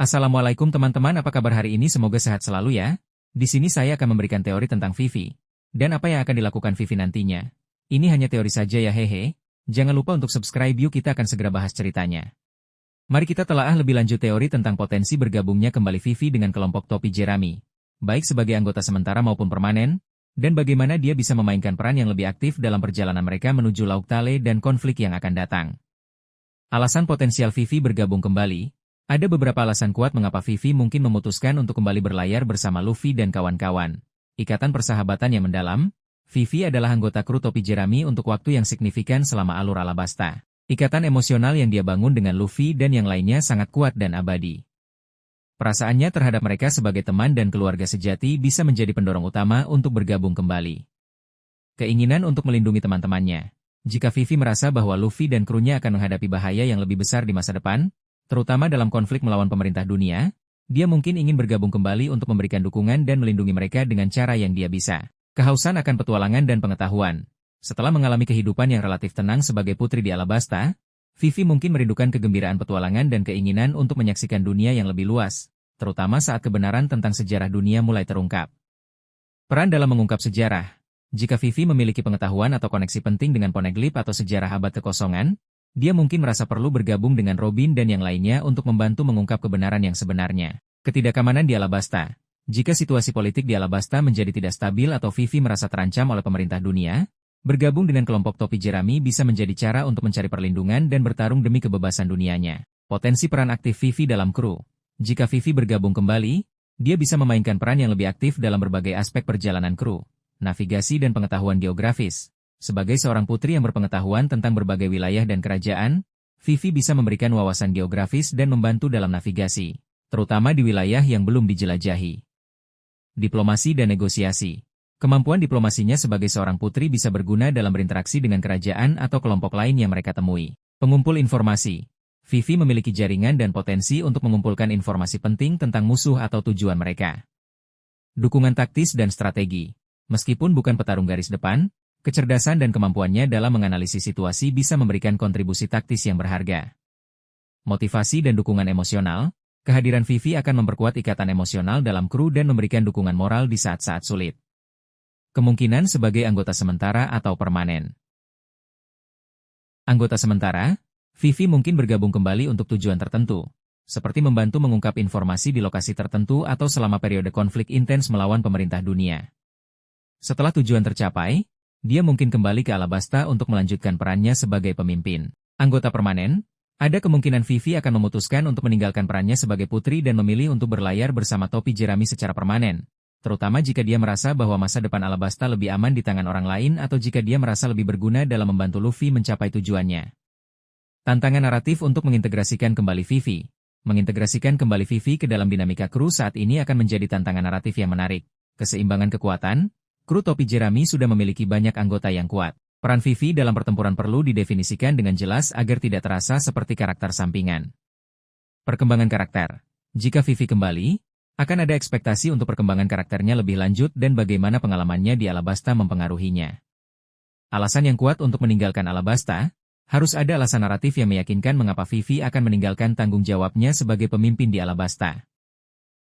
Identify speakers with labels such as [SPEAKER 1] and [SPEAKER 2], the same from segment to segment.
[SPEAKER 1] Assalamualaikum teman-teman, apa kabar hari ini? Semoga sehat selalu ya. Di sini saya akan memberikan teori tentang Vivi. Dan apa yang akan dilakukan Vivi nantinya. Ini hanya teori saja ya hehe. Jangan lupa untuk subscribe, yuk kita akan segera bahas ceritanya. Mari kita telaah lebih lanjut teori tentang potensi bergabungnya kembali Vivi dengan kelompok Topi Jerami. Baik sebagai anggota sementara maupun permanen, dan bagaimana dia bisa memainkan peran yang lebih aktif dalam perjalanan mereka menuju Lauk Tale dan konflik yang akan datang. Alasan potensial Vivi bergabung kembali. Ada beberapa alasan kuat mengapa Vivi mungkin memutuskan untuk kembali berlayar bersama Luffy dan kawan-kawan. Ikatan persahabatan yang mendalam. Vivi adalah anggota kru Topi Jerami untuk waktu yang signifikan selama alur Alabasta. Ikatan emosional yang dia bangun dengan Luffy dan yang lainnya sangat kuat dan abadi. Perasaannya terhadap mereka sebagai teman dan keluarga sejati bisa menjadi pendorong utama untuk bergabung kembali. Keinginan untuk melindungi teman-temannya. Jika Vivi merasa bahwa Luffy dan krunya akan menghadapi bahaya yang lebih besar di masa depan, terutama dalam konflik melawan pemerintah dunia, dia mungkin ingin bergabung kembali untuk memberikan dukungan dan melindungi mereka dengan cara yang dia bisa. Kehausan akan petualangan dan pengetahuan. Setelah mengalami kehidupan yang relatif tenang sebagai putri di Alabasta, Vivi mungkin merindukan kegembiraan petualangan dan keinginan untuk menyaksikan dunia yang lebih luas, terutama saat kebenaran tentang sejarah dunia mulai terungkap. Peran dalam mengungkap sejarah. Jika Vivi memiliki pengetahuan atau koneksi penting dengan Poneglyph atau sejarah abad kekosongan, dia mungkin merasa perlu bergabung dengan Robin dan yang lainnya untuk membantu mengungkap kebenaran yang sebenarnya. Ketidakamanan di Alabasta. Jika situasi politik di Alabasta menjadi tidak stabil atau Vivi merasa terancam oleh pemerintah dunia, bergabung dengan kelompok Topi Jerami bisa menjadi cara untuk mencari perlindungan dan bertarung demi kebebasan dunianya. Potensi peran aktif Vivi dalam kru. Jika Vivi bergabung kembali, dia bisa memainkan peran yang lebih aktif dalam berbagai aspek perjalanan kru, navigasi dan pengetahuan geografis. Sebagai seorang putri yang berpengetahuan tentang berbagai wilayah dan kerajaan, Vivi bisa memberikan wawasan geografis dan membantu dalam navigasi, terutama di wilayah yang belum dijelajahi. Diplomasi dan negosiasi. Kemampuan diplomasinya sebagai seorang putri bisa berguna dalam berinteraksi dengan kerajaan atau kelompok lain yang mereka temui. Pengumpul informasi. Vivi memiliki jaringan dan potensi untuk mengumpulkan informasi penting tentang musuh atau tujuan mereka. Dukungan taktis dan strategi. Meskipun bukan petarung garis depan, kecerdasan dan kemampuannya dalam menganalisis situasi bisa memberikan kontribusi taktis yang berharga. Motivasi dan dukungan emosional. Kehadiran Vivi akan memperkuat ikatan emosional dalam kru dan memberikan dukungan moral di saat-saat sulit. Kemungkinan sebagai anggota sementara atau permanen. Anggota sementara, Vivi mungkin bergabung kembali untuk tujuan tertentu, seperti membantu mengungkap informasi di lokasi tertentu atau selama periode konflik intens melawan pemerintah dunia. Setelah tujuan tercapai, dia mungkin kembali ke Alabasta untuk melanjutkan perannya sebagai pemimpin. Anggota permanen, ada kemungkinan Vivi akan memutuskan untuk meninggalkan perannya sebagai putri dan memilih untuk berlayar bersama Topi Jerami secara permanen, terutama jika dia merasa bahwa masa depan Alabasta lebih aman di tangan orang lain atau jika dia merasa lebih berguna dalam membantu Luffy mencapai tujuannya. Tantangan naratif untuk mengintegrasikan kembali Vivi. Mengintegrasikan kembali Vivi ke dalam dinamika kru saat ini akan menjadi tantangan naratif yang menarik. Keseimbangan kekuatan. Kru Topi Jerami sudah memiliki banyak anggota yang kuat. Peran Vivi dalam pertempuran perlu didefinisikan dengan jelas agar tidak terasa seperti karakter sampingan. Perkembangan karakter. Jika Vivi kembali, akan ada ekspektasi untuk perkembangan karakternya lebih lanjut dan bagaimana pengalamannya di Alabasta mempengaruhinya. Alasan yang kuat untuk meninggalkan Alabasta, harus ada alasan naratif yang meyakinkan mengapa Vivi akan meninggalkan tanggung jawabnya sebagai pemimpin di Alabasta.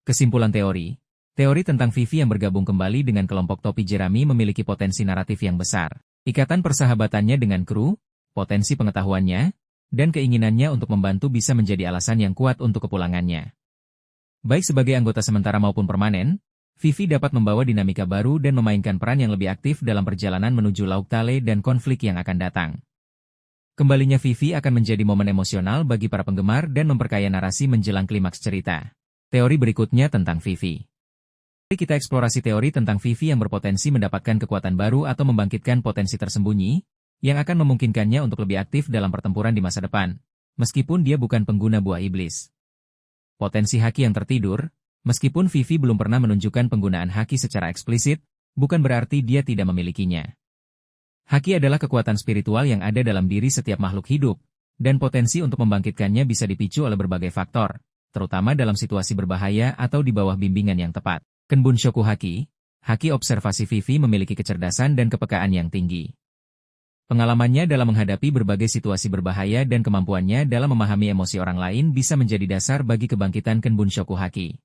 [SPEAKER 1] Kesimpulan teori. Teori tentang Vivi yang bergabung kembali dengan kelompok Topi Jerami memiliki potensi naratif yang besar. Ikatan persahabatannya dengan kru, potensi pengetahuannya, dan keinginannya untuk membantu bisa menjadi alasan yang kuat untuk kepulangannya. Baik sebagai anggota sementara maupun permanen, Vivi dapat membawa dinamika baru dan memainkan peran yang lebih aktif dalam perjalanan menuju Lauk Tale dan konflik yang akan datang. Kembalinya Vivi akan menjadi momen emosional bagi para penggemar dan memperkaya narasi menjelang klimaks cerita. Teori berikutnya tentang Vivi. Mari kita eksplorasi teori tentang Vivi yang berpotensi mendapatkan kekuatan baru atau membangkitkan potensi tersembunyi, yang akan memungkinkannya untuk lebih aktif dalam pertempuran di masa depan, meskipun dia bukan pengguna buah iblis. Potensi haki yang tertidur. Meskipun Vivi belum pernah menunjukkan penggunaan haki secara eksplisit, bukan berarti dia tidak memilikinya. Haki adalah kekuatan spiritual yang ada dalam diri setiap makhluk hidup, dan potensi untuk membangkitkannya bisa dipicu oleh berbagai faktor, terutama dalam situasi berbahaya atau di bawah bimbingan yang tepat. Kenbunshoku Haki. Haki observasi Vivi memiliki kecerdasan dan kepekaan yang tinggi. Pengalamannya dalam menghadapi berbagai situasi berbahaya dan kemampuannya dalam memahami emosi orang lain bisa menjadi dasar bagi kebangkitan Kenbun Shokuhaki.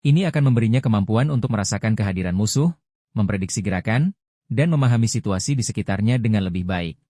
[SPEAKER 1] Ini akan memberinya kemampuan untuk merasakan kehadiran musuh, memprediksi gerakan, dan memahami situasi di sekitarnya dengan lebih baik.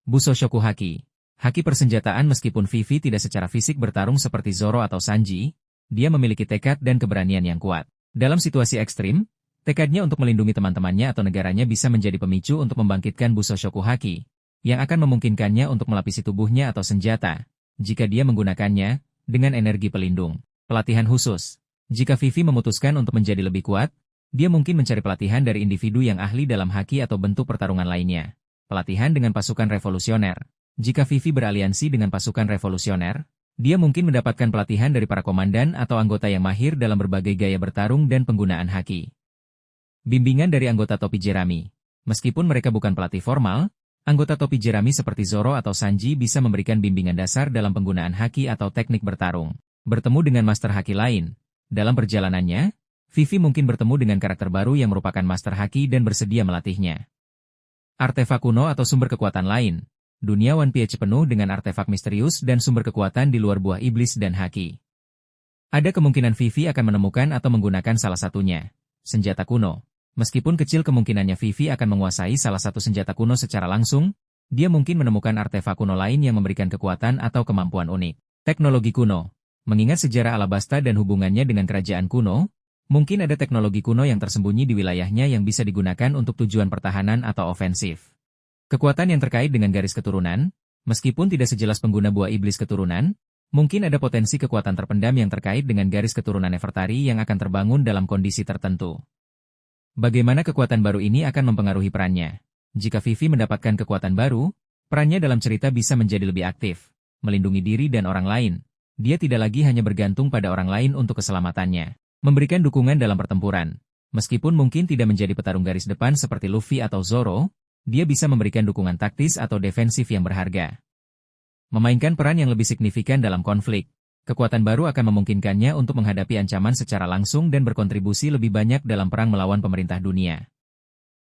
[SPEAKER 1] Buso Shokuhaki, haki persenjataan. Meskipun Vivi tidak secara fisik bertarung seperti Zoro atau Sanji, dia memiliki tekad dan keberanian yang kuat. Dalam situasi ekstrim, tekadnya untuk melindungi teman-temannya atau negaranya bisa menjadi pemicu untuk membangkitkan Buso Shokuhaki, yang akan memungkinkannya untuk melapisi tubuhnya atau senjata, jika dia menggunakannya, dengan energi pelindung. Pelatihan khusus. Jika Vivi memutuskan untuk menjadi lebih kuat, dia mungkin mencari pelatihan dari individu yang ahli dalam haki atau bentuk pertarungan lainnya. Pelatihan dengan pasukan revolusioner. Jika Vivi beraliansi dengan pasukan revolusioner, dia mungkin mendapatkan pelatihan dari para komandan atau anggota yang mahir dalam berbagai gaya bertarung dan penggunaan haki. Bimbingan dari anggota topi jerami. Meskipun mereka bukan pelatih formal, anggota topi jerami seperti Zoro atau Sanji bisa memberikan bimbingan dasar dalam penggunaan haki atau teknik bertarung. Bertemu dengan master haki lain. Dalam perjalanannya, Vivi mungkin bertemu dengan karakter baru yang merupakan master haki dan bersedia melatihnya. Artefak kuno atau sumber kekuatan lain. Dunia One Piece penuh dengan artefak misterius dan sumber kekuatan di luar buah iblis dan haki. Ada kemungkinan Vivi akan menemukan atau menggunakan salah satunya. Senjata kuno. Meskipun kecil kemungkinannya Vivi akan menguasai salah satu senjata kuno secara langsung, dia mungkin menemukan artefak kuno lain yang memberikan kekuatan atau kemampuan unik. Teknologi kuno. Mengingat sejarah Alabasta dan hubungannya dengan kerajaan kuno, mungkin ada teknologi kuno yang tersembunyi di wilayahnya yang bisa digunakan untuk tujuan pertahanan atau ofensif. Kekuatan yang terkait dengan garis keturunan, meskipun tidak sejelas pengguna buah iblis keturunan, mungkin ada potensi kekuatan terpendam yang terkait dengan garis keturunan Nefertari yang akan terbangun dalam kondisi tertentu. Bagaimana kekuatan baru ini akan mempengaruhi perannya? Jika Vivi mendapatkan kekuatan baru, perannya dalam cerita bisa menjadi lebih aktif, melindungi diri dan orang lain. Dia tidak lagi hanya bergantung pada orang lain untuk keselamatannya. Memberikan dukungan dalam pertempuran. Meskipun mungkin tidak menjadi petarung garis depan seperti Luffy atau Zoro, dia bisa memberikan dukungan taktis atau defensif yang berharga. Memainkan peran yang lebih signifikan dalam konflik. Kekuatan baru akan memungkinkannya untuk menghadapi ancaman secara langsung dan berkontribusi lebih banyak dalam perang melawan pemerintah dunia.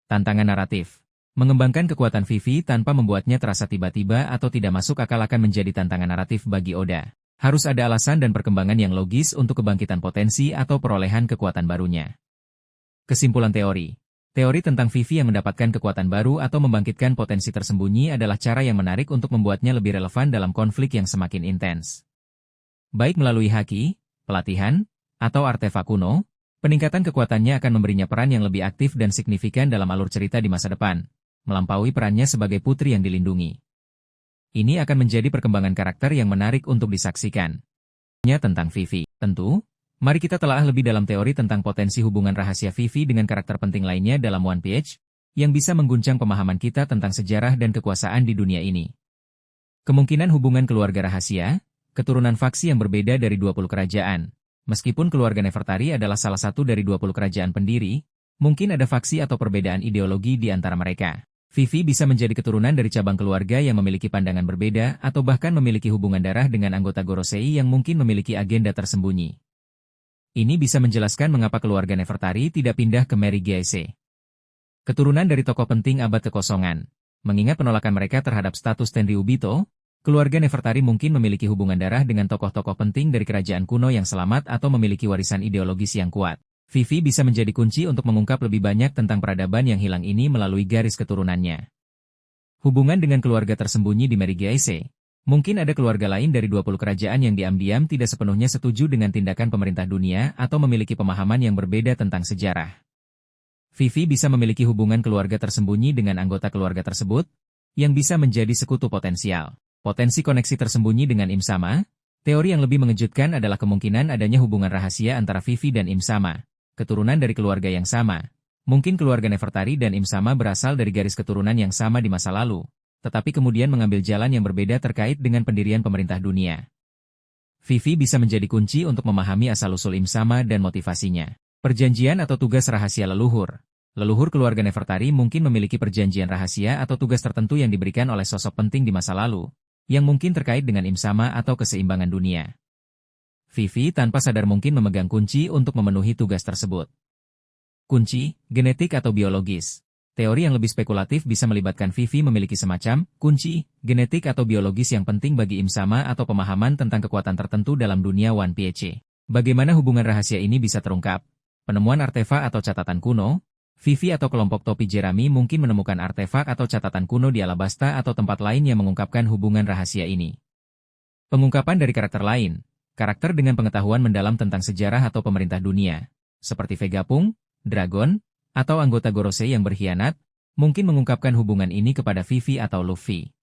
[SPEAKER 1] Tantangan naratif. Mengembangkan kekuatan Vivi tanpa membuatnya terasa tiba-tiba atau tidak masuk akal akan menjadi tantangan naratif bagi Oda. Harus ada alasan dan perkembangan yang logis untuk kebangkitan potensi atau perolehan kekuatan barunya. Kesimpulan teori. Teori tentang Vivi yang mendapatkan kekuatan baru atau membangkitkan potensi tersembunyi adalah cara yang menarik untuk membuatnya lebih relevan dalam konflik yang semakin intens. Baik melalui haki, pelatihan, atau artefak kuno, peningkatan kekuatannya akan memberinya peran yang lebih aktif dan signifikan dalam alur cerita di masa depan, melampaui perannya sebagai putri yang dilindungi. Ini akan menjadi perkembangan karakter yang menarik untuk disaksikan. Tentang Vivi. Tentu, mari kita telah lebih dalam teori tentang potensi hubungan rahasia Vivi dengan karakter penting lainnya dalam One Piece, yang bisa mengguncang pemahaman kita tentang sejarah dan kekuasaan di dunia ini. Kemungkinan hubungan keluarga rahasia, keturunan faksi yang berbeda dari 20 kerajaan. Meskipun keluarga Nefertari adalah salah satu dari 20 kerajaan pendiri, mungkin ada faksi atau perbedaan ideologi di antara mereka. Vivi bisa menjadi keturunan dari cabang keluarga yang memiliki pandangan berbeda atau bahkan memiliki hubungan darah dengan anggota Gorosei yang mungkin memiliki agenda tersembunyi. Ini bisa menjelaskan mengapa keluarga Nefertari tidak pindah ke Mary Geise. Keturunan dari tokoh penting abad kekosongan. Mengingat penolakan mereka terhadap status Tenryubito, keluarga Nefertari mungkin memiliki hubungan darah dengan tokoh-tokoh penting dari kerajaan kuno yang selamat atau memiliki warisan ideologis yang kuat. Vivi bisa menjadi kunci untuk mengungkap lebih banyak tentang peradaban yang hilang ini melalui garis keturunannya. Hubungan dengan keluarga tersembunyi di Mary Geise. Mungkin ada keluarga lain dari 20 kerajaan yang diam-diam tidak sepenuhnya setuju dengan tindakan pemerintah dunia atau memiliki pemahaman yang berbeda tentang sejarah. Vivi bisa memiliki hubungan keluarga tersembunyi dengan anggota keluarga tersebut, yang bisa menjadi sekutu potensial. Potensi koneksi tersembunyi dengan Im Sama. Teori yang lebih mengejutkan adalah kemungkinan adanya hubungan rahasia antara Vivi dan Im Sama. Keturunan dari keluarga yang sama. Mungkin keluarga Nefertari dan Im Sama berasal dari garis keturunan yang sama di masa lalu, tetapi kemudian mengambil jalan yang berbeda terkait dengan pendirian pemerintah dunia. Vivi bisa menjadi kunci untuk memahami asal-usul Im Sama dan motivasinya. Perjanjian atau tugas rahasia leluhur. Leluhur keluarga Nefertari mungkin memiliki perjanjian rahasia atau tugas tertentu yang diberikan oleh sosok penting di masa lalu, yang mungkin terkait dengan Im Sama atau keseimbangan dunia. Vivi tanpa sadar mungkin memegang kunci untuk memenuhi tugas tersebut. Kunci, genetik atau biologis. Teori yang lebih spekulatif bisa melibatkan Vivi memiliki semacam kunci genetik atau biologis yang penting bagi Im Sama atau pemahaman tentang kekuatan tertentu dalam dunia One Piece. Bagaimana hubungan rahasia ini bisa terungkap? Penemuan artefak atau catatan kuno? Vivi atau kelompok topi Jerami mungkin menemukan artefak atau catatan kuno di Alabasta atau tempat lain yang mengungkapkan hubungan rahasia ini. Pengungkapan dari karakter lain. Karakter dengan pengetahuan mendalam tentang sejarah atau pemerintah dunia, seperti Vegapunk, Dragon, atau anggota Gorosei yang berkhianat, mungkin mengungkapkan hubungan ini kepada Vivi atau Luffy.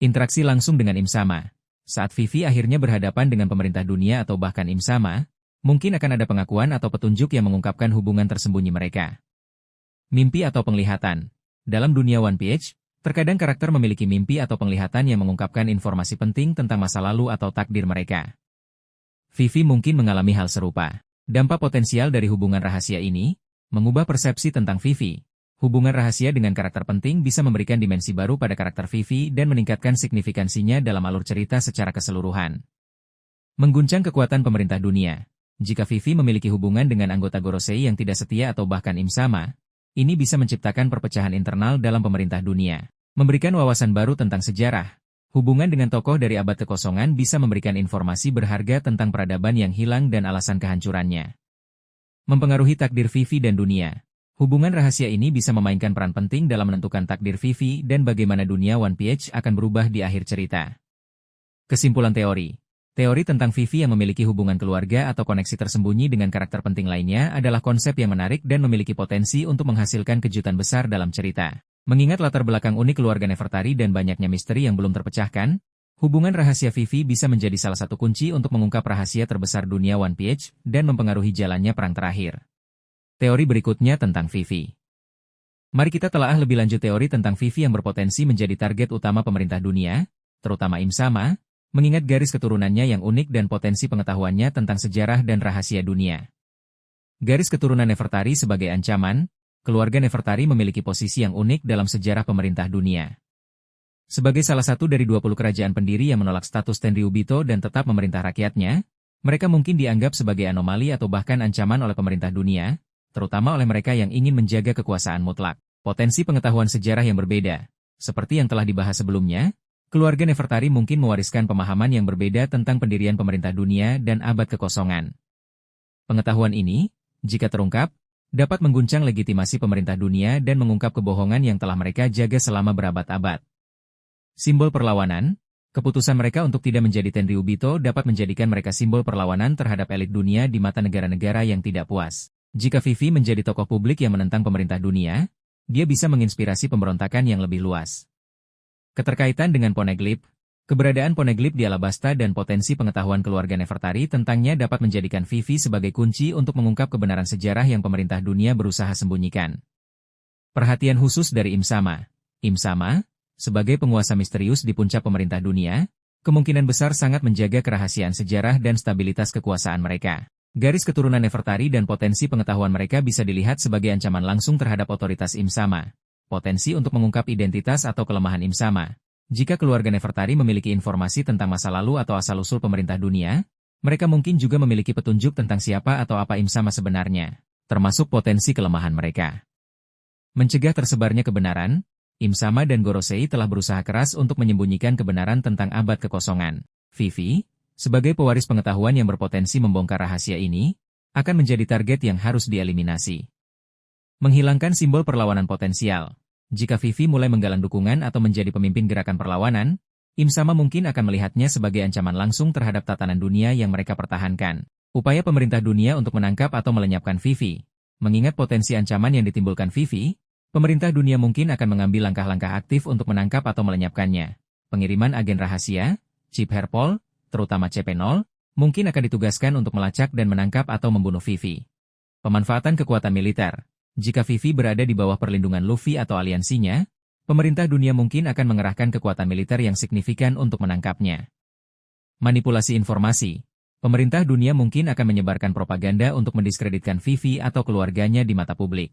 [SPEAKER 1] Interaksi langsung dengan Im Sama. Saat Vivi akhirnya berhadapan dengan pemerintah dunia atau bahkan Im Sama, mungkin akan ada pengakuan atau petunjuk yang mengungkapkan hubungan tersembunyi mereka. Mimpi atau penglihatan. Dalam dunia One Piece, terkadang karakter memiliki mimpi atau penglihatan yang mengungkapkan informasi penting tentang masa lalu atau takdir mereka. Vivi mungkin mengalami hal serupa. Dampak potensial dari hubungan rahasia ini mengubah persepsi tentang Vivi. Hubungan rahasia dengan karakter penting bisa memberikan dimensi baru pada karakter Vivi dan meningkatkan signifikansinya dalam alur cerita secara keseluruhan. Mengguncang kekuatan pemerintah dunia. Jika Vivi memiliki hubungan dengan anggota Gorosei yang tidak setia atau bahkan Im Sama, ini bisa menciptakan perpecahan internal dalam pemerintah dunia. Memberikan wawasan baru tentang sejarah. Hubungan dengan tokoh dari abad kekosongan bisa memberikan informasi berharga tentang peradaban yang hilang dan alasan kehancurannya. Mempengaruhi takdir Vivi dan dunia. Hubungan rahasia ini bisa memainkan peran penting dalam menentukan takdir Vivi dan bagaimana dunia One Piece akan berubah di akhir cerita. Kesimpulan teori. Teori tentang Vivi yang memiliki hubungan keluarga atau koneksi tersembunyi dengan karakter penting lainnya adalah konsep yang menarik dan memiliki potensi untuk menghasilkan kejutan besar dalam cerita. Mengingat latar belakang unik keluarga Nefertari dan banyaknya misteri yang belum terpecahkan, hubungan rahasia Vivi bisa menjadi salah satu kunci untuk mengungkap rahasia terbesar dunia One Piece dan mempengaruhi jalannya perang terakhir. Teori berikutnya tentang Vivi. Mari kita telaah lebih lanjut teori tentang Vivi yang berpotensi menjadi target utama pemerintah dunia, terutama Im Sama, mengingat garis keturunannya yang unik dan potensi pengetahuannya tentang sejarah dan rahasia dunia. Garis keturunan Nefertari sebagai ancaman. Keluarga Nefertari memiliki posisi yang unik dalam sejarah pemerintah dunia. Sebagai salah satu dari 20 kerajaan pendiri yang menolak status Tenryubito dan tetap memerintah rakyatnya, mereka mungkin dianggap sebagai anomali atau bahkan ancaman oleh pemerintah dunia, terutama oleh mereka yang ingin menjaga kekuasaan mutlak. Potensi pengetahuan sejarah yang berbeda. Seperti yang telah dibahas sebelumnya, keluarga Nefertari mungkin mewariskan pemahaman yang berbeda tentang pendirian pemerintah dunia dan abad kekosongan. Pengetahuan ini, jika terungkap, dapat mengguncang legitimasi pemerintah dunia dan mengungkap kebohongan yang telah mereka jaga selama berabad-abad. Simbol perlawanan, keputusan mereka untuk tidak menjadi Tenryubito dapat menjadikan mereka simbol perlawanan terhadap elit dunia di mata negara-negara yang tidak puas. Jika Vivi menjadi tokoh publik yang menentang pemerintah dunia, dia bisa menginspirasi pemberontakan yang lebih luas. Keterkaitan dengan Poneglyph. Keberadaan Poneglyph di Alabasta dan potensi pengetahuan keluarga Nefertari tentangnya dapat menjadikan Vivi sebagai kunci untuk mengungkap kebenaran sejarah yang pemerintah dunia berusaha sembunyikan. Perhatian khusus dari Im Sama. Im Sama, sebagai penguasa misterius di puncak pemerintah dunia, kemungkinan besar sangat menjaga kerahasiaan sejarah dan stabilitas kekuasaan mereka. Garis keturunan Nefertari dan potensi pengetahuan mereka bisa dilihat sebagai ancaman langsung terhadap otoritas Im Sama. Potensi untuk mengungkap identitas atau kelemahan Im Sama. Jika keluarga Nefertari memiliki informasi tentang masa lalu atau asal-usul pemerintah dunia, mereka mungkin juga memiliki petunjuk tentang siapa atau apa Im Sama sebenarnya, termasuk potensi kelemahan mereka. Mencegah tersebarnya kebenaran, Im Sama dan Gorosei telah berusaha keras untuk menyembunyikan kebenaran tentang abad kekosongan. Vivi, sebagai pewaris pengetahuan yang berpotensi membongkar rahasia ini, akan menjadi target yang harus dieliminasi. Menghilangkan simbol perlawanan potensial. Jika Vivi mulai menggalang dukungan atau menjadi pemimpin gerakan perlawanan, Im Sama mungkin akan melihatnya sebagai ancaman langsung terhadap tatanan dunia yang mereka pertahankan. Upaya pemerintah dunia untuk menangkap atau melenyapkan Vivi. Mengingat potensi ancaman yang ditimbulkan Vivi, pemerintah dunia mungkin akan mengambil langkah-langkah aktif untuk menangkap atau melenyapkannya. Pengiriman agen rahasia, Chip Herpol, terutama CP0, mungkin akan ditugaskan untuk melacak dan menangkap atau membunuh Vivi. Pemanfaatan kekuatan militer. Jika Vivi berada di bawah perlindungan Luffy atau aliansinya, pemerintah dunia mungkin akan mengerahkan kekuatan militer yang signifikan untuk menangkapnya. Manipulasi informasi. Pemerintah dunia mungkin akan menyebarkan propaganda untuk mendiskreditkan Vivi atau keluarganya di mata publik.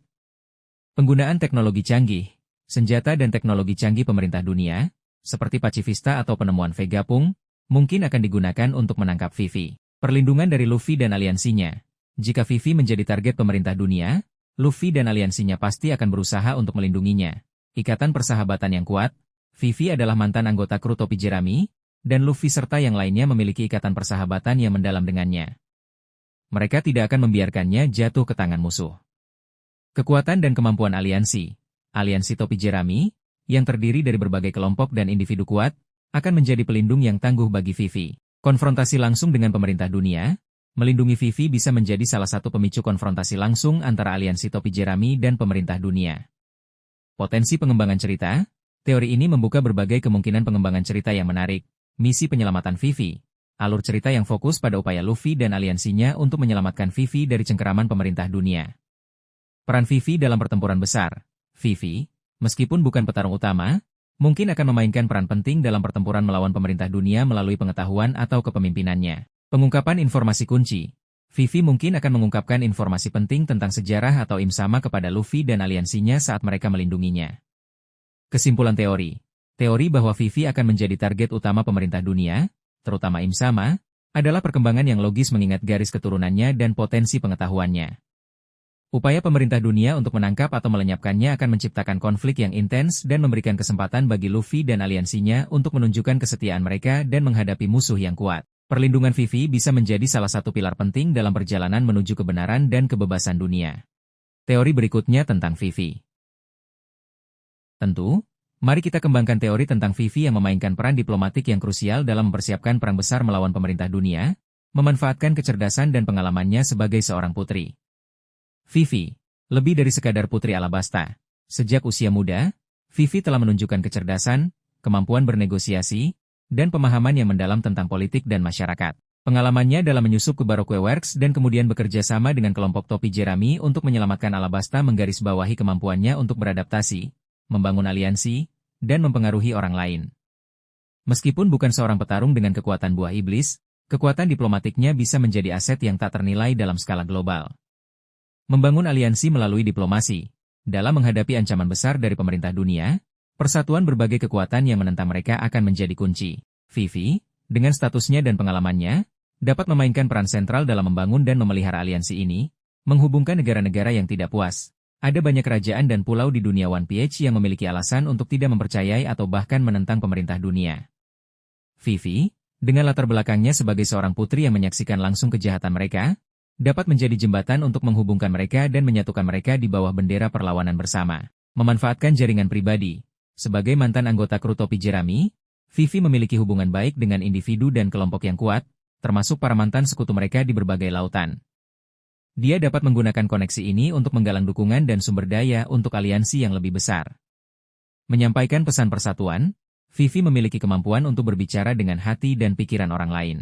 [SPEAKER 1] Penggunaan teknologi canggih. Senjata dan teknologi canggih pemerintah dunia, seperti pacifista atau penemuan Vegapunk, mungkin akan digunakan untuk menangkap Vivi. Perlindungan dari Luffy dan aliansinya. Jika Vivi menjadi target pemerintah dunia, Luffy dan aliansinya pasti akan berusaha untuk melindunginya. Ikatan persahabatan yang kuat, Vivi adalah mantan anggota kru topi jerami, dan Luffy serta yang lainnya memiliki ikatan persahabatan yang mendalam dengannya. Mereka tidak akan membiarkannya jatuh ke tangan musuh. Kekuatan dan kemampuan aliansi. Aliansi topi jerami, yang terdiri dari berbagai kelompok dan individu kuat, akan menjadi pelindung yang tangguh bagi Vivi. Konfrontasi langsung dengan pemerintah dunia, melindungi Vivi bisa menjadi salah satu pemicu konfrontasi langsung antara aliansi topi jerami dan pemerintah dunia. Potensi pengembangan cerita. Teori ini membuka berbagai kemungkinan pengembangan cerita yang menarik. Misi penyelamatan Vivi. Alur cerita yang fokus pada upaya Luffy dan aliansinya untuk menyelamatkan Vivi dari cengkeraman pemerintah dunia. Peran Vivi dalam pertempuran besar. Vivi, meskipun bukan petarung utama, mungkin akan memainkan peran penting dalam pertempuran melawan pemerintah dunia melalui pengetahuan atau kepemimpinannya. Pengungkapan informasi kunci. Vivi mungkin akan mengungkapkan informasi penting tentang sejarah atau Im-sama kepada Luffy dan aliansinya saat mereka melindunginya. Kesimpulan teori. Teori bahwa Vivi akan menjadi target utama pemerintah dunia, terutama Im-sama, adalah perkembangan yang logis mengingat garis keturunannya dan potensi pengetahuannya. Upaya pemerintah dunia untuk menangkap atau melenyapkannya akan menciptakan konflik yang intens dan memberikan kesempatan bagi Luffy dan aliansinya untuk menunjukkan kesetiaan mereka dan menghadapi musuh yang kuat. Perlindungan Vivi bisa menjadi salah satu pilar penting dalam perjalanan menuju kebenaran dan kebebasan dunia. Teori berikutnya tentang Vivi. Tentu, mari kita kembangkan teori tentang Vivi yang memainkan peran diplomatik yang krusial dalam mempersiapkan perang besar melawan pemerintah dunia, memanfaatkan kecerdasan dan pengalamannya sebagai seorang putri. Vivi, lebih dari sekadar putri Alabasta. Sejak usia muda, Vivi telah menunjukkan kecerdasan, kemampuan bernegosiasi, dan pemahaman yang mendalam tentang politik dan masyarakat. Pengalamannya dalam menyusup ke Baroque Works dan kemudian bekerja sama dengan kelompok topi jerami untuk menyelamatkan Alabasta menggarisbawahi kemampuannya untuk beradaptasi, membangun aliansi, dan mempengaruhi orang lain. Meskipun bukan seorang petarung dengan kekuatan buah iblis, kekuatan diplomatiknya bisa menjadi aset yang tak ternilai dalam skala global. Membangun aliansi melalui diplomasi. Dalam menghadapi ancaman besar dari pemerintah dunia, persatuan berbagai kekuatan yang menentang mereka akan menjadi kunci. Vivi, dengan statusnya dan pengalamannya, dapat memainkan peran sentral dalam membangun dan memelihara aliansi ini, menghubungkan negara-negara yang tidak puas. Ada banyak kerajaan dan pulau di dunia One Piece yang memiliki alasan untuk tidak mempercayai atau bahkan menentang pemerintah dunia. Vivi, dengan latar belakangnya sebagai seorang putri yang menyaksikan langsung kejahatan mereka, dapat menjadi jembatan untuk menghubungkan mereka dan menyatukan mereka di bawah bendera perlawanan bersama. Memanfaatkan jaringan pribadi. Sebagai mantan anggota kru topi jerami, Vivi memiliki hubungan baik dengan individu dan kelompok yang kuat, termasuk para mantan sekutu mereka di berbagai lautan. Dia dapat menggunakan koneksi ini untuk menggalang dukungan dan sumber daya untuk aliansi yang lebih besar. Menyampaikan pesan persatuan, Vivi memiliki kemampuan untuk berbicara dengan hati dan pikiran orang lain.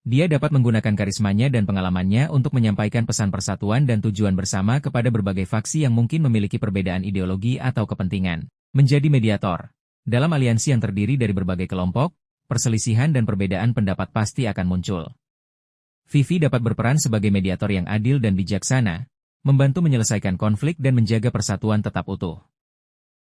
[SPEAKER 1] Dia dapat menggunakan karismanya dan pengalamannya untuk menyampaikan pesan persatuan dan tujuan bersama kepada berbagai faksi yang mungkin memiliki perbedaan ideologi atau kepentingan. Menjadi mediator. Dalam aliansi yang terdiri dari berbagai kelompok, perselisihan dan perbedaan pendapat pasti akan muncul. Vivi dapat berperan sebagai mediator yang adil dan bijaksana, membantu menyelesaikan konflik dan menjaga persatuan tetap utuh.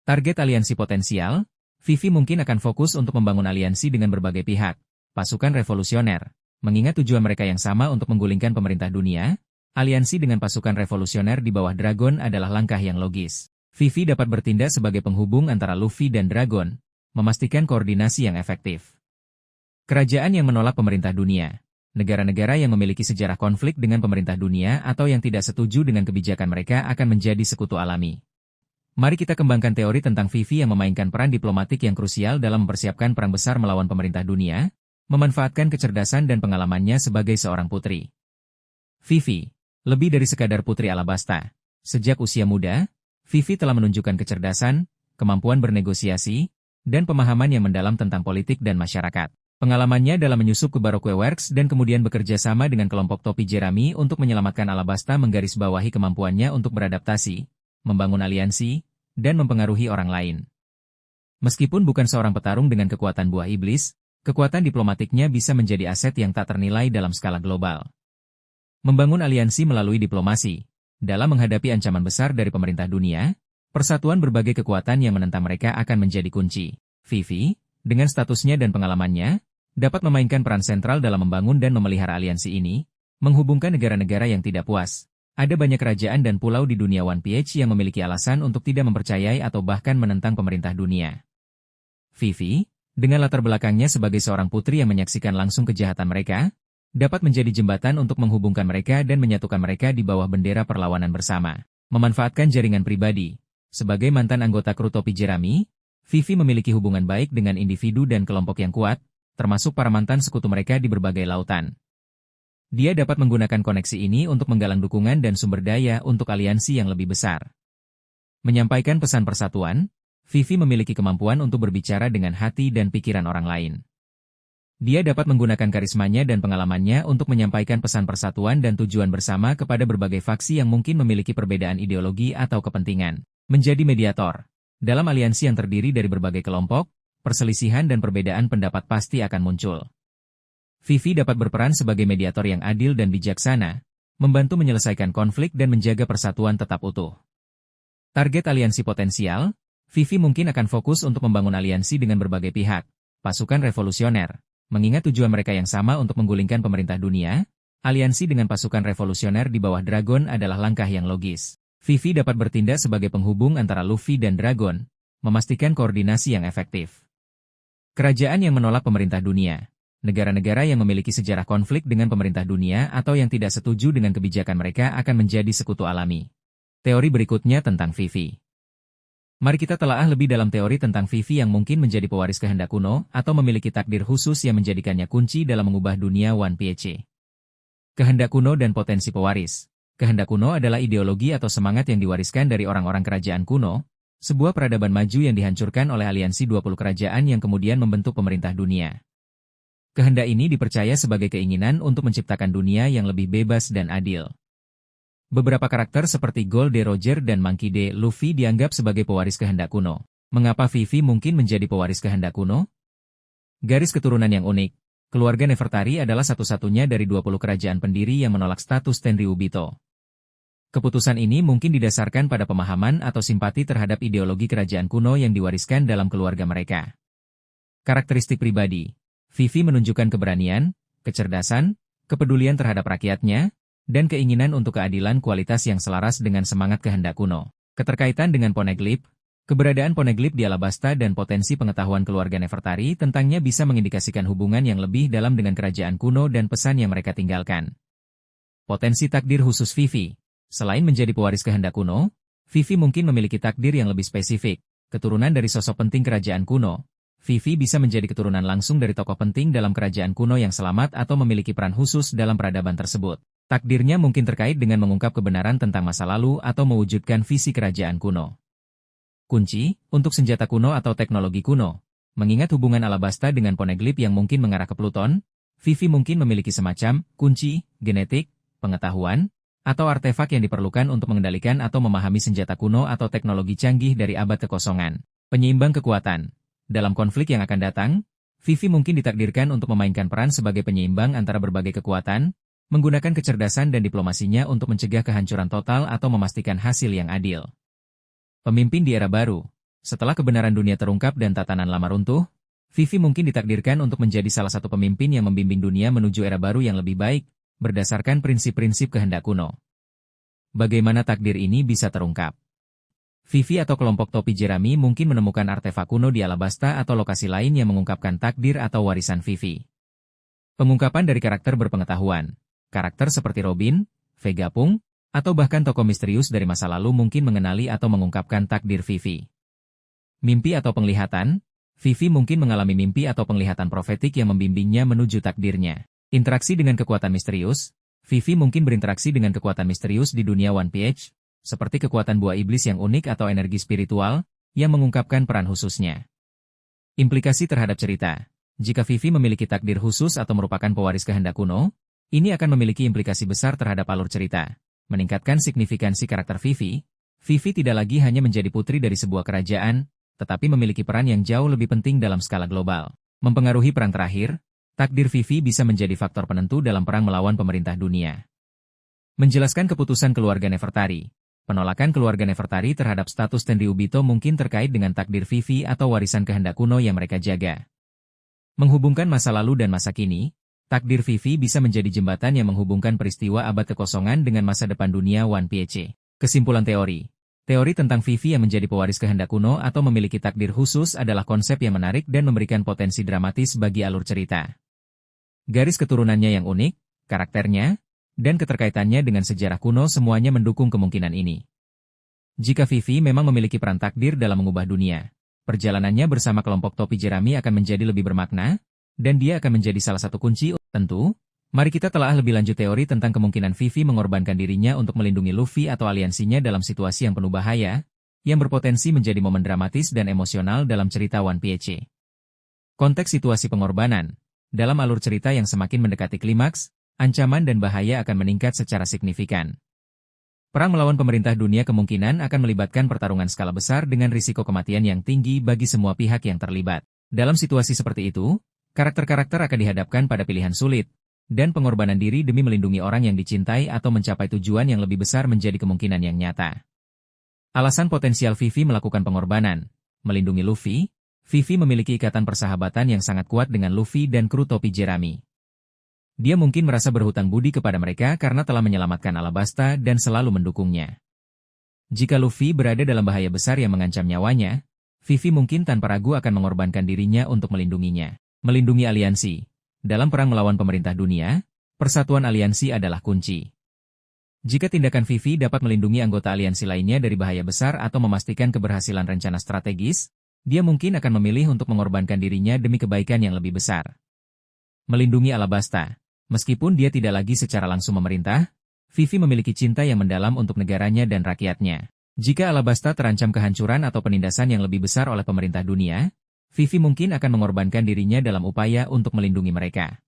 [SPEAKER 1] Target aliansi potensial, Vivi mungkin akan fokus untuk membangun aliansi dengan berbagai pihak, pasukan revolusioner. Mengingat tujuan mereka yang sama untuk menggulingkan pemerintah dunia, aliansi dengan pasukan revolusioner di bawah Dragon adalah langkah yang logis. Vivi dapat bertindak sebagai penghubung antara Luffy dan Dragon, memastikan koordinasi yang efektif. Kerajaan yang menolak pemerintah dunia. Negara-negara yang memiliki sejarah konflik dengan pemerintah dunia atau yang tidak setuju dengan kebijakan mereka akan menjadi sekutu alami. Mari kita kembangkan teori tentang Vivi yang memainkan peran diplomatik yang krusial dalam mempersiapkan perang besar melawan pemerintah dunia, memanfaatkan kecerdasan dan pengalamannya sebagai seorang putri. Vivi, lebih dari sekadar putri Alabasta. Sejak usia muda, Vivi telah menunjukkan kecerdasan, kemampuan bernegosiasi, dan pemahaman yang mendalam tentang politik dan masyarakat. Pengalamannya dalam menyusup ke Baroque Works dan kemudian bekerja sama dengan kelompok topi jerami untuk menyelamatkan Alabasta menggarisbawahi kemampuannya untuk beradaptasi, membangun aliansi, dan mempengaruhi orang lain. Meskipun bukan seorang petarung dengan kekuatan buah iblis, kekuatan diplomatiknya bisa menjadi aset yang tak ternilai dalam skala global. Membangun aliansi melalui diplomasi. Dalam menghadapi ancaman besar dari pemerintah dunia, persatuan berbagai kekuatan yang menentang mereka akan menjadi kunci. Vivi, dengan statusnya dan pengalamannya, dapat memainkan peran sentral dalam membangun dan memelihara aliansi ini, menghubungkan negara-negara yang tidak puas. Ada banyak kerajaan dan pulau di dunia One Piece yang memiliki alasan untuk tidak mempercayai atau bahkan menentang pemerintah dunia. Vivi, dengan latar belakangnya sebagai seorang putri yang menyaksikan langsung kejahatan mereka, dapat menjadi jembatan untuk menghubungkan mereka dan menyatukan mereka di bawah bendera perlawanan bersama. Memanfaatkan jaringan pribadi. Sebagai mantan anggota kru topi jerami, Vivi memiliki hubungan baik dengan individu dan kelompok yang kuat, termasuk para mantan sekutu mereka di berbagai lautan. Dia dapat menggunakan koneksi ini untuk menggalang dukungan dan sumber daya untuk aliansi yang lebih besar. Menyampaikan pesan persatuan, Vivi memiliki kemampuan untuk berbicara dengan hati dan pikiran orang lain. Dia dapat menggunakan karismanya dan pengalamannya untuk menyampaikan pesan persatuan dan tujuan bersama kepada berbagai faksi yang mungkin memiliki perbedaan ideologi atau kepentingan. Menjadi mediator. Dalam aliansi yang terdiri dari berbagai kelompok, perselisihan dan perbedaan pendapat pasti akan muncul. Vivi dapat berperan sebagai mediator yang adil dan bijaksana, membantu menyelesaikan konflik dan menjaga persatuan tetap utuh. Target aliansi potensial, Vivi mungkin akan fokus untuk membangun aliansi dengan berbagai pihak, pasukan revolusioner. Mengingat tujuan mereka yang sama untuk menggulingkan pemerintah dunia, aliansi dengan pasukan revolusioner di bawah Dragon adalah langkah yang logis. Vivi dapat bertindak sebagai penghubung antara Luffy dan Dragon, memastikan koordinasi yang efektif. Kerajaan yang menolak pemerintah dunia. Negara-negara yang memiliki sejarah konflik dengan pemerintah dunia atau yang tidak setuju dengan kebijakan mereka akan menjadi sekutu alami. Teori berikutnya tentang Vivi. Mari kita telaah lebih dalam teori tentang Vivi yang mungkin menjadi pewaris kehendak kuno atau memiliki takdir khusus yang menjadikannya kunci dalam mengubah dunia One Piece. Kehendak kuno dan potensi pewaris. Kehendak kuno adalah ideologi atau semangat yang diwariskan dari orang-orang kerajaan kuno, sebuah peradaban maju yang dihancurkan oleh aliansi 20 kerajaan yang kemudian membentuk pemerintah dunia. Kehendak ini dipercaya sebagai keinginan untuk menciptakan dunia yang lebih bebas dan adil. Beberapa karakter seperti Gold D. Roger dan Monkey D. Luffy dianggap sebagai pewaris kehendak kuno. Mengapa Vivi mungkin menjadi pewaris kehendak kuno? Garis keturunan yang unik. Keluarga Nefertari adalah satu-satunya dari 20 kerajaan pendiri yang menolak status Tenryubito. Keputusan ini mungkin didasarkan pada pemahaman atau simpati terhadap ideologi kerajaan kuno yang diwariskan dalam keluarga mereka. Karakteristik pribadi. Vivi menunjukkan keberanian, kecerdasan, kepedulian terhadap rakyatnya, dan keinginan untuk keadilan kualitas yang selaras dengan semangat kehendak kuno. Keterkaitan dengan Poneglyph, keberadaan Poneglyph di Alabasta dan potensi pengetahuan keluarga Nefertari tentangnya bisa mengindikasikan hubungan yang lebih dalam dengan kerajaan kuno dan pesan yang mereka tinggalkan. Potensi takdir khusus Vivi. Selain menjadi pewaris kehendak kuno, Vivi mungkin memiliki takdir yang lebih spesifik, keturunan dari sosok penting kerajaan kuno. Vivi bisa menjadi keturunan langsung dari tokoh penting dalam kerajaan kuno yang selamat atau memiliki peran khusus dalam peradaban tersebut. Takdirnya mungkin terkait dengan mengungkap kebenaran tentang masa lalu atau mewujudkan visi kerajaan kuno. Kunci, untuk senjata kuno atau teknologi kuno. Mengingat hubungan Alabasta dengan Poneglyph yang mungkin mengarah ke Pluton, Vivi mungkin memiliki semacam kunci, genetik, pengetahuan, atau artefak yang diperlukan untuk mengendalikan atau memahami senjata kuno atau teknologi canggih dari abad kekosongan. Penyeimbang kekuatan. Dalam konflik yang akan datang, Vivi mungkin ditakdirkan untuk memainkan peran sebagai penyeimbang antara berbagai kekuatan, menggunakan kecerdasan dan diplomasinya untuk mencegah kehancuran total atau memastikan hasil yang adil. Pemimpin di era baru. Setelah kebenaran dunia terungkap dan tatanan lama runtuh, Vivi mungkin ditakdirkan untuk menjadi salah satu pemimpin yang membimbing dunia menuju era baru yang lebih baik, berdasarkan prinsip-prinsip kehendak kuno. Bagaimana takdir ini bisa terungkap? Vivi atau kelompok topi jerami mungkin menemukan artefak kuno di Alabasta atau lokasi lain yang mengungkapkan takdir atau warisan Vivi. Pengungkapan dari karakter berpengetahuan. Karakter seperti Robin, Vegapunk, atau bahkan tokoh misterius dari masa lalu mungkin mengenali atau mengungkapkan takdir Vivi. Mimpi atau penglihatan. Vivi mungkin mengalami mimpi atau penglihatan profetik yang membimbingnya menuju takdirnya. Interaksi dengan kekuatan misterius. Vivi mungkin berinteraksi dengan kekuatan misterius di dunia One Piece, seperti kekuatan buah iblis yang unik atau energi spiritual, yang mengungkapkan peran khususnya. Implikasi terhadap cerita. Jika Vivi memiliki takdir khusus atau merupakan pewaris kehendak kuno, ini akan memiliki implikasi besar terhadap alur cerita. Meningkatkan signifikansi karakter Vivi. Vivi tidak lagi hanya menjadi putri dari sebuah kerajaan, tetapi memiliki peran yang jauh lebih penting dalam skala global. Mempengaruhi perang terakhir, takdir Vivi bisa menjadi faktor penentu dalam perang melawan pemerintah dunia. Menjelaskan keputusan keluarga Nefertari. Penolakan keluarga Nefertari terhadap status Tenryubito mungkin terkait dengan takdir Vivi atau warisan kehendak kuno yang mereka jaga. Menghubungkan masa lalu dan masa kini, Takdir Vivi bisa menjadi jembatan yang menghubungkan peristiwa abad kekosongan dengan masa depan dunia One Piece. Kesimpulan teori. Teori tentang Vivi yang menjadi pewaris kehendak kuno atau memiliki takdir khusus adalah konsep yang menarik dan memberikan potensi dramatis bagi alur cerita. Garis keturunannya yang unik, karakternya, dan keterkaitannya dengan sejarah kuno semuanya mendukung kemungkinan ini. Jika Vivi memang memiliki peran takdir dalam mengubah dunia, perjalanannya bersama kelompok topi jerami akan menjadi lebih bermakna, dan dia akan menjadi salah satu kunci. Tentu, mari kita telah lebih lanjut teori tentang kemungkinan Vivi mengorbankan dirinya untuk melindungi Luffy atau aliansinya dalam situasi yang penuh bahaya, yang berpotensi menjadi momen dramatis dan emosional dalam cerita One Piece. Konteks situasi pengorbanan. Dalam alur cerita yang semakin mendekati klimaks, ancaman dan bahaya akan meningkat secara signifikan. Perang melawan pemerintah dunia kemungkinan akan melibatkan pertarungan skala besar dengan risiko kematian yang tinggi bagi semua pihak yang terlibat. Dalam situasi seperti itu, karakter-karakter akan dihadapkan pada pilihan sulit, dan pengorbanan diri demi melindungi orang yang dicintai atau mencapai tujuan yang lebih besar menjadi kemungkinan yang nyata. Alasan potensial Vivi melakukan pengorbanan. Melindungi Luffy. Vivi memiliki ikatan persahabatan yang sangat kuat dengan Luffy dan kru topi jerami. Dia mungkin merasa berhutang budi kepada mereka karena telah menyelamatkan Alabasta dan selalu mendukungnya. Jika Luffy berada dalam bahaya besar yang mengancam nyawanya, Vivi mungkin tanpa ragu akan mengorbankan dirinya untuk melindunginya. Melindungi aliansi. Dalam perang melawan pemerintah dunia, persatuan aliansi adalah kunci. Jika tindakan Vivi dapat melindungi anggota aliansi lainnya dari bahaya besar atau memastikan keberhasilan rencana strategis, dia mungkin akan memilih untuk mengorbankan dirinya demi kebaikan yang lebih besar. Melindungi Alabasta. Meskipun dia tidak lagi secara langsung memerintah, Vivi memiliki cinta yang mendalam untuk negaranya dan rakyatnya. Jika Alabasta terancam kehancuran atau penindasan yang lebih besar oleh pemerintah dunia, Vivi mungkin akan mengorbankan dirinya dalam upaya untuk melindungi mereka.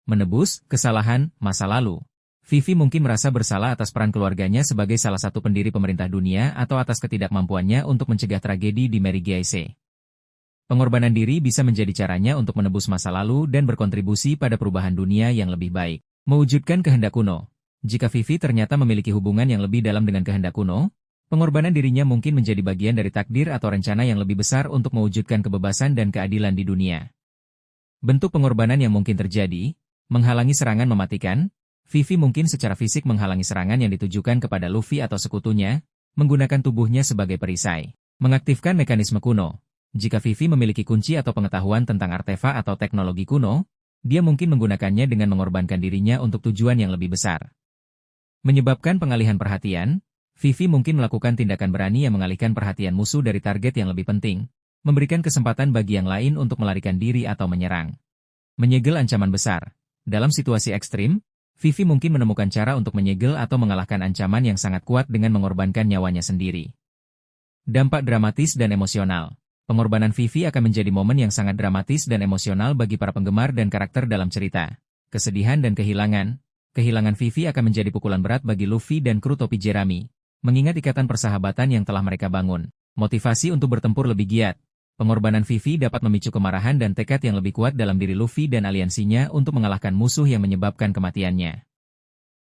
[SPEAKER 1] Menebus kesalahan masa lalu. Vivi mungkin merasa bersalah atas peran keluarganya sebagai salah satu pendiri pemerintah dunia atau atas ketidakmampuannya untuk mencegah tragedi di Mary Giese. Pengorbanan diri bisa menjadi caranya untuk menebus masa lalu dan berkontribusi pada perubahan dunia yang lebih baik. Mewujudkan kehendak kuno. Jika Vivi ternyata memiliki hubungan yang lebih dalam dengan kehendak kuno, pengorbanan dirinya mungkin menjadi bagian dari takdir atau rencana yang lebih besar untuk mewujudkan kebebasan dan keadilan di dunia. Bentuk pengorbanan yang mungkin terjadi, menghalangi serangan mematikan. Vivi mungkin secara fisik menghalangi serangan yang ditujukan kepada Luffy atau sekutunya, menggunakan tubuhnya sebagai perisai. Mengaktifkan mekanisme kuno. Jika Vivi memiliki kunci atau pengetahuan tentang artefak atau teknologi kuno, dia mungkin menggunakannya dengan mengorbankan dirinya untuk tujuan yang lebih besar. Menyebabkan pengalihan perhatian, Vivi mungkin melakukan tindakan berani yang mengalihkan perhatian musuh dari target yang lebih penting, memberikan kesempatan bagi yang lain untuk melarikan diri atau menyerang. Menyegel ancaman besar. Dalam situasi ekstrim, Vivi mungkin menemukan cara untuk menyegel atau mengalahkan ancaman yang sangat kuat dengan mengorbankan nyawanya sendiri. Dampak dramatis dan emosional. Pengorbanan Vivi akan menjadi momen yang sangat dramatis dan emosional bagi para penggemar dan karakter dalam cerita. Kesedihan dan kehilangan. Kehilangan Vivi akan menjadi pukulan berat bagi Luffy dan kru topi jerami, mengingat ikatan persahabatan yang telah mereka bangun. Motivasi untuk bertempur lebih giat. Pengorbanan Vivi dapat memicu kemarahan dan tekad yang lebih kuat dalam diri Luffy dan aliansinya untuk mengalahkan musuh yang menyebabkan kematiannya.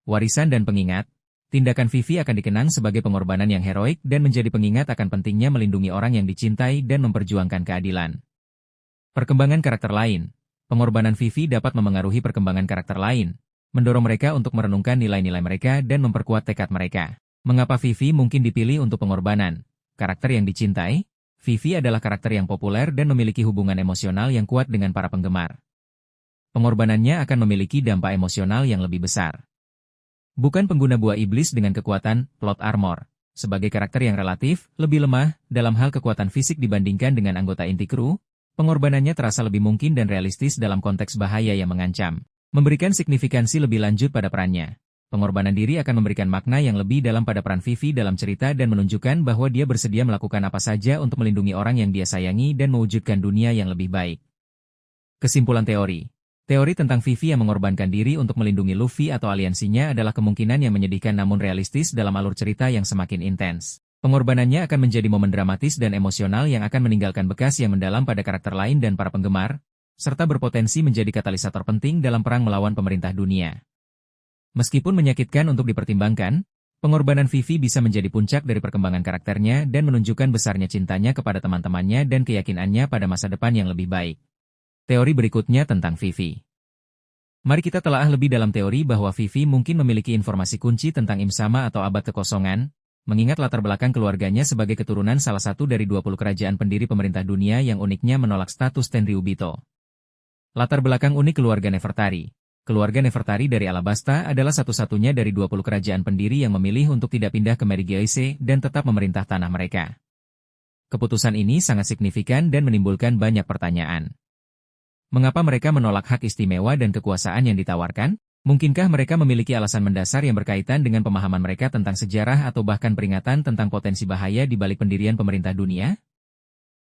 [SPEAKER 1] Warisan dan pengingat. Tindakan Vivi akan dikenang sebagai pengorbanan yang heroik dan menjadi pengingat akan pentingnya melindungi orang yang dicintai dan memperjuangkan keadilan. Perkembangan karakter lain. Pengorbanan Vivi dapat memengaruhi perkembangan karakter lain, mendorong mereka untuk merenungkan nilai-nilai mereka dan memperkuat tekad mereka. Mengapa Vivi mungkin dipilih untuk pengorbanan? Karakter yang dicintai. Vivi adalah karakter yang populer dan memiliki hubungan emosional yang kuat dengan para penggemar. Pengorbanannya akan memiliki dampak emosional yang lebih besar. Bukan pengguna buah iblis dengan kekuatan plot armor, sebagai karakter yang relatif lebih lemah dalam hal kekuatan fisik dibandingkan dengan anggota inti kru, pengorbanannya terasa lebih mungkin dan realistis dalam konteks bahaya yang mengancam, memberikan signifikansi lebih lanjut pada perannya. Pengorbanan diri akan memberikan makna yang lebih dalam pada peran Vivi dalam cerita dan menunjukkan bahwa dia bersedia melakukan apa saja untuk melindungi orang yang dia sayangi dan mewujudkan dunia yang lebih baik. Kesimpulan teori. Teori tentang Vivi yang mengorbankan diri untuk melindungi Luffy atau aliansinya adalah kemungkinan yang menyedihkan namun realistis dalam alur cerita yang semakin intens. Pengorbanannya akan menjadi momen dramatis dan emosional yang akan meninggalkan bekas yang mendalam pada karakter lain dan para penggemar, serta berpotensi menjadi katalisator penting dalam perang melawan pemerintah dunia. Meskipun menyakitkan untuk dipertimbangkan, pengorbanan Vivi bisa menjadi puncak dari perkembangan karakternya dan menunjukkan besarnya cintanya kepada teman-temannya dan keyakinannya pada masa depan yang lebih baik. Teori berikutnya tentang Vivi. Mari kita telaah lebih dalam teori bahwa Vivi mungkin memiliki informasi kunci tentang Imsama atau abad kekosongan, mengingat latar belakang keluarganya sebagai keturunan salah satu dari 20 kerajaan pendiri pemerintah dunia yang uniknya menolak status Tenryubito. Latar belakang unik keluarga Nefertari. Keluarga Nefertari dari Alabasta adalah satu-satunya dari 20 kerajaan pendiri yang memilih untuk tidak pindah ke Megigaise dan tetap memerintah tanah mereka. Keputusan ini sangat signifikan dan menimbulkan banyak pertanyaan. Mengapa mereka menolak hak istimewa dan kekuasaan yang ditawarkan? Mungkinkah mereka memiliki alasan mendasar yang berkaitan dengan pemahaman mereka tentang sejarah atau bahkan peringatan tentang potensi bahaya di balik pendirian pemerintah dunia?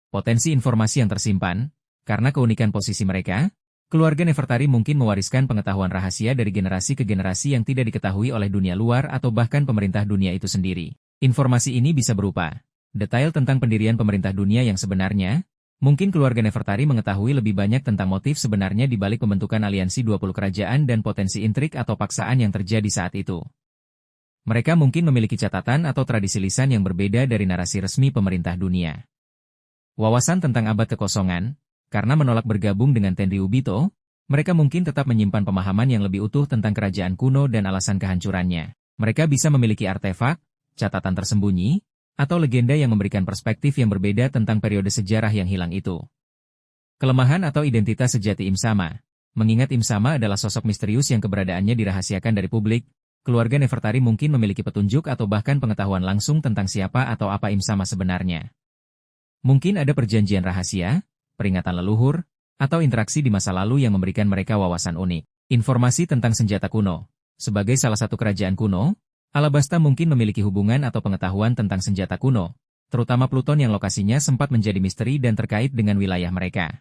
[SPEAKER 1] Potensi informasi yang tersimpan. Karena keunikan posisi mereka, keluarga Nefertari mungkin mewariskan pengetahuan rahasia dari generasi ke generasi yang tidak diketahui oleh dunia luar atau bahkan pemerintah dunia itu sendiri. Informasi ini bisa berupa detail tentang pendirian pemerintah dunia yang sebenarnya. Mungkin keluarga Nefertari mengetahui lebih banyak tentang motif sebenarnya di balik pembentukan aliansi 20 kerajaan dan potensi intrik atau paksaan yang terjadi saat itu. Mereka mungkin memiliki catatan atau tradisi lisan yang berbeda dari narasi resmi pemerintah dunia. Wawasan tentang abad kekosongan. Karena menolak bergabung dengan Tenryubito, mereka mungkin tetap menyimpan pemahaman yang lebih utuh tentang kerajaan kuno dan alasan kehancurannya. Mereka bisa memiliki artefak, catatan tersembunyi, atau legenda yang memberikan perspektif yang berbeda tentang periode sejarah yang hilang itu. Kelemahan atau identitas sejati Imsama. Mengingat Imsama adalah sosok misterius yang keberadaannya dirahasiakan dari publik, keluarga Nefertari mungkin memiliki petunjuk atau bahkan pengetahuan langsung tentang siapa atau apa Imsama sebenarnya. Mungkin ada perjanjian rahasia, peringatan leluhur, atau interaksi di masa lalu yang memberikan mereka wawasan unik. Informasi tentang senjata kuno. Sebagai salah satu kerajaan kuno, Alabasta mungkin memiliki hubungan atau pengetahuan tentang senjata kuno, terutama Pluton yang lokasinya sempat menjadi misteri dan terkait dengan wilayah mereka.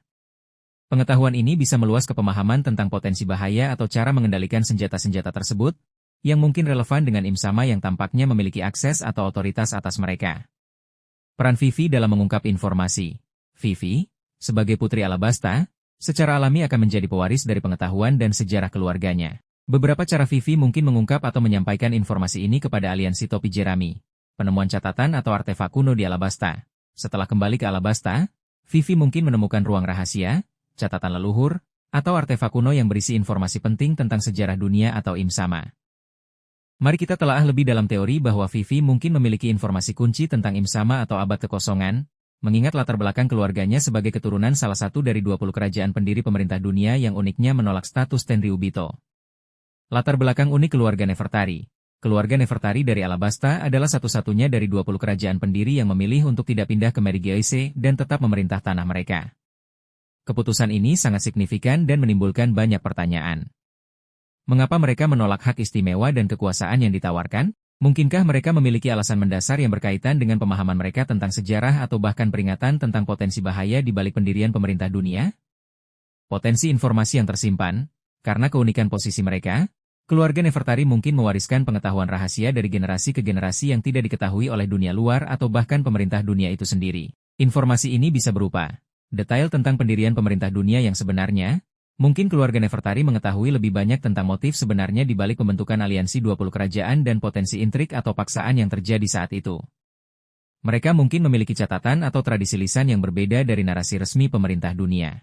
[SPEAKER 1] Pengetahuan ini bisa meluas ke pemahaman tentang potensi bahaya atau cara mengendalikan senjata-senjata tersebut, yang mungkin relevan dengan Imsama yang tampaknya memiliki akses atau otoritas atas mereka. Peran Vivi dalam mengungkap informasi. Vivi, sebagai putri Alabasta, secara alami akan menjadi pewaris dari pengetahuan dan sejarah keluarganya. Beberapa cara Vivi mungkin mengungkap atau menyampaikan informasi ini kepada aliansi topi jerami. Penemuan catatan atau artefak kuno di Alabasta. Setelah kembali ke Alabasta, Vivi mungkin menemukan ruang rahasia, catatan leluhur, atau artefak kuno yang berisi informasi penting tentang sejarah dunia atau Imsama. Mari kita telaah lebih dalam teori bahwa Vivi mungkin memiliki informasi kunci tentang Imsama atau abad kekosongan, mengingat latar belakang keluarganya sebagai keturunan salah satu dari 20 kerajaan pendiri pemerintah dunia yang uniknya menolak status Tenryubito. Latar belakang unik keluarga Nefertari. Keluarga Nefertari dari Alabasta adalah satu-satunya dari 20 kerajaan pendiri yang memilih untuk tidak pindah ke Megigaise dan tetap memerintah tanah mereka. Keputusan ini sangat signifikan dan menimbulkan banyak pertanyaan. Mengapa mereka menolak hak istimewa dan kekuasaan yang ditawarkan? Mungkinkah mereka memiliki alasan mendasar yang berkaitan dengan pemahaman mereka tentang sejarah atau bahkan peringatan tentang potensi bahaya di balik pendirian pemerintah dunia? Potensi informasi yang tersimpan. Karena keunikan posisi mereka, keluarga Nefertari mungkin mewariskan pengetahuan rahasia dari generasi ke generasi yang tidak diketahui oleh dunia luar atau bahkan pemerintah dunia itu sendiri. Informasi ini bisa berupa detail tentang pendirian pemerintah dunia yang sebenarnya. Mungkin keluarga Nefertari mengetahui lebih banyak tentang motif sebenarnya di balik pembentukan aliansi 20 kerajaan dan potensi intrik atau paksaan yang terjadi saat itu. Mereka mungkin memiliki catatan atau tradisi lisan yang berbeda dari narasi resmi pemerintah dunia.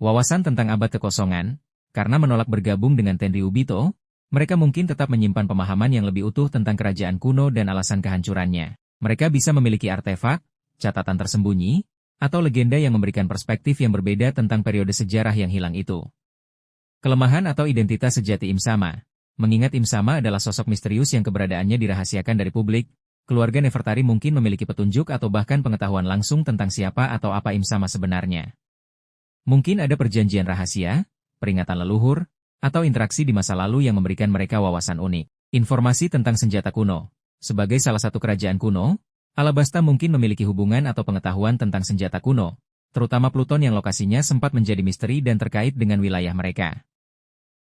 [SPEAKER 1] Wawasan tentang abad kekosongan. Karena menolak bergabung dengan Tenryubito, mereka mungkin tetap menyimpan pemahaman yang lebih utuh tentang kerajaan kuno dan alasan kehancurannya. Mereka bisa memiliki artefak, catatan tersembunyi, atau legenda yang memberikan perspektif yang berbeda tentang periode sejarah yang hilang itu. Kelemahan atau identitas sejati Imsama. Mengingat Imsama adalah sosok misterius yang keberadaannya dirahasiakan dari publik, keluarga Nefertari mungkin memiliki petunjuk atau bahkan pengetahuan langsung tentang siapa atau apa Imsama sebenarnya. Mungkin ada perjanjian rahasia, peringatan leluhur, atau interaksi di masa lalu yang memberikan mereka wawasan unik. Informasi tentang senjata kuno. Sebagai salah satu kerajaan kuno, Alabasta mungkin memiliki hubungan atau pengetahuan tentang senjata kuno, terutama Pluton yang lokasinya sempat menjadi misteri dan terkait dengan wilayah mereka.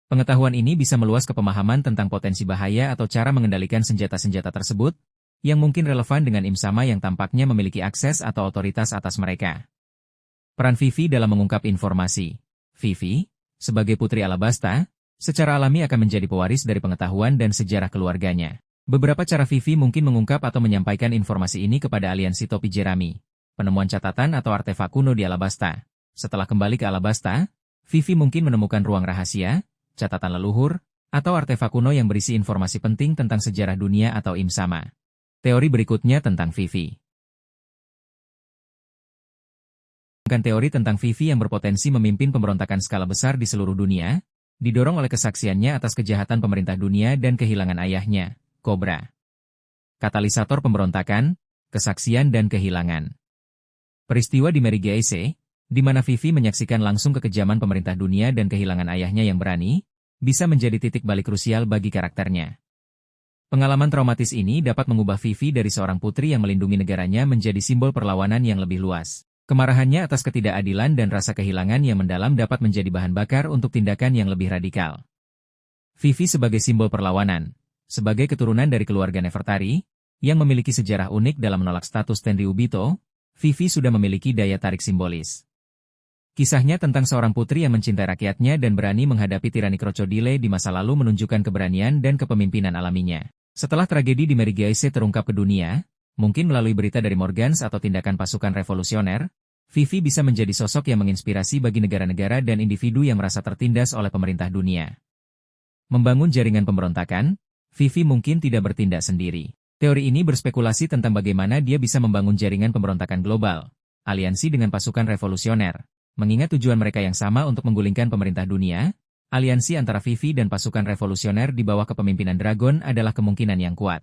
[SPEAKER 1] Pengetahuan ini bisa meluas ke pemahaman tentang potensi bahaya atau cara mengendalikan senjata-senjata tersebut, yang mungkin relevan dengan Imsama yang tampaknya memiliki akses atau otoritas atas mereka. Peran Vivi dalam mengungkap informasi. Vivi, sebagai putri Alabasta, secara alami akan menjadi pewaris dari pengetahuan dan sejarah keluarganya. Beberapa cara Vivi mungkin mengungkap atau menyampaikan informasi ini kepada aliansi topi jerami. Penemuan catatan atau artefak kuno di Alabasta. Setelah kembali ke Alabasta, Vivi mungkin menemukan ruang rahasia, catatan leluhur, atau artefak kuno yang berisi informasi penting tentang sejarah dunia atau Imsama. Teori berikutnya tentang Vivi. Teori tentang Vivi yang berpotensi memimpin pemberontakan skala besar di seluruh dunia, didorong oleh kesaksiannya atas kejahatan pemerintah dunia dan kehilangan ayahnya, Cobra. Katalisator pemberontakan, kesaksian dan kehilangan. Peristiwa di Merigaise, di mana Vivi menyaksikan langsung kekejaman pemerintah dunia dan kehilangan ayahnya yang berani, bisa menjadi titik balik krusial bagi karakternya. Pengalaman traumatis ini dapat mengubah Vivi dari seorang putri yang melindungi negaranya menjadi simbol perlawanan yang lebih luas. Kemarahannya atas ketidakadilan dan rasa kehilangan yang mendalam dapat menjadi bahan bakar untuk tindakan yang lebih radikal. Vivi sebagai simbol perlawanan, sebagai keturunan dari keluarga Nefertari, yang memiliki sejarah unik dalam menolak status Tenryubito, Vivi sudah memiliki daya tarik simbolis. Kisahnya tentang seorang putri yang mencintai rakyatnya dan berani menghadapi tirani krokodile di masa lalu menunjukkan keberanian dan kepemimpinan alaminya. Setelah tragedi di Merigaise terungkap ke dunia, mungkin melalui berita dari Morgans atau tindakan pasukan revolusioner, Vivi bisa menjadi sosok yang menginspirasi bagi negara-negara dan individu yang merasa tertindas oleh pemerintah dunia. Membangun jaringan pemberontakan, Vivi mungkin tidak bertindak sendiri. Teori ini berspekulasi tentang bagaimana dia bisa membangun jaringan pemberontakan global, aliansi dengan pasukan revolusioner. Mengingat tujuan mereka yang sama untuk menggulingkan pemerintah dunia, aliansi antara Vivi dan pasukan revolusioner di bawah kepemimpinan Dragon adalah kemungkinan yang kuat.